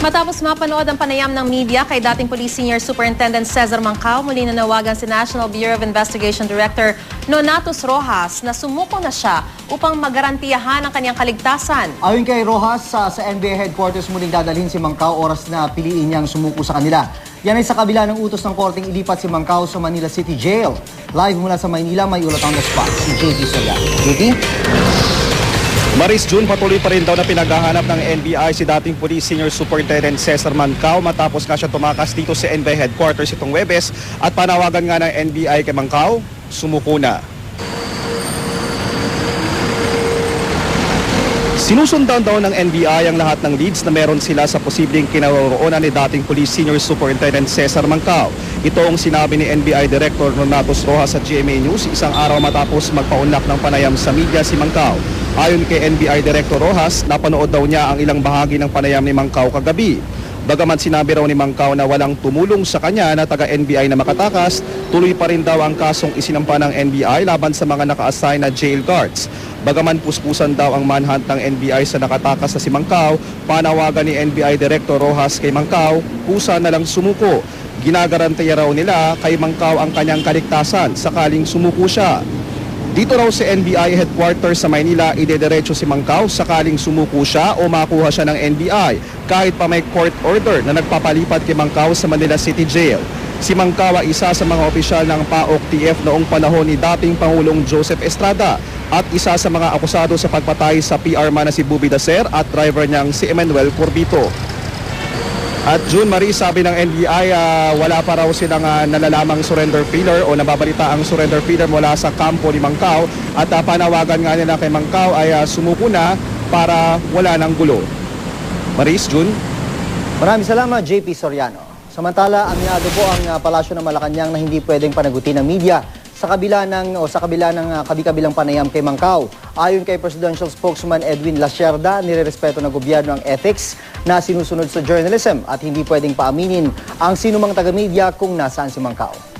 Matapos mapanood ang panayam ng media kay dating Police Senior Superintendent Cesar Mancao, muli nanawagan si National Bureau of Investigation Director Nonatus Rojas na sumuko na siya upang magarantiyahan ang kanyang kaligtasan. Ayon kay Rojas, sa NBI headquarters muling dadalhin si Mancao oras na piliin niyang sumuko sa kanila. Yan ay sa kabila ng utos ng korteng ilipat si Mancao sa Manila City Jail. Live mula sa Maynila, may ulat on the spot si JP Soriano. JP? Maris, June, patuloy pa rin daw na pinaghahanap ng NBI si dating Police Senior Superintendent Cesar Mancao matapos nga siya tumakas dito sa NBI headquarters itong Huwebes at panawagan nga ng NBI kay Mancao, sumuko na. Sinusundan daw ng NBI ang lahat ng leads na meron sila sa posibleng kinaroroonan ni dating Police Senior Superintendent Cesar Mancao. Ito ang sinabi ni NBI Director Nonatus Rojas sa GMA News isang araw matapos magpaunlak ng panayam sa media si Mancao. Ayon kay NBI Director Rojas, napanood daw niya ang ilang bahagi ng panayam ni Mancao kagabi. Bagaman sinabi raw ni Mancao na walang tumulong sa kanya na taga-NBI na makatakas, tuloy pa rin daw ang kasong isinampa ng NBI laban sa mga naka-assign na jail guards. Bagaman puspusan daw ang manhunt ng NBI sa nakatakas na si Mancao, panawagan ni NBI Director Rojas kay Mancao, kusa na lang sumuko. Ginagarantiya raw nila kay Mancao ang kanyang kaligtasan sakaling sumuko siya. Dito raw sa NBI headquarters sa Maynila, idediretso si Mancao sakaling sumuko siya o makuha siya ng NBI kahit pa may court order na nagpapalipat kay Mancao sa Manila City Jail. Si Mancao ay isa sa mga opisyal ng PAOK-TF noong panahon ni dating Pangulong Joseph Estrada at isa sa mga akusado sa pagpatay sa PR man na si Bubi Dacer at driver niyang si Emmanuel Corbito. At June, Marie, sabi ng NBI, wala pa raw silang nalalamang surrender filler o nababalita ang surrender filler mula sa kampo ni Mancao at panawagan nga nila kay Mancao ay sumuko na para wala ng gulo. Maris, June? Maraming salamat, JP Soriano. Samantala, aminado po ang Palasyo ng Malacanang na hindi pwedeng panagutin ng media sa kabila ng kabi-kabilang panayam kay Mancao. Ayon kay Presidential Spokesman Edwin Lasierda, nirerespeto ng gobyerno ang ethics na sinusunod sa journalism at hindi pwedeng paaminin ang sinumang taga-media kung nasaan si Mancao.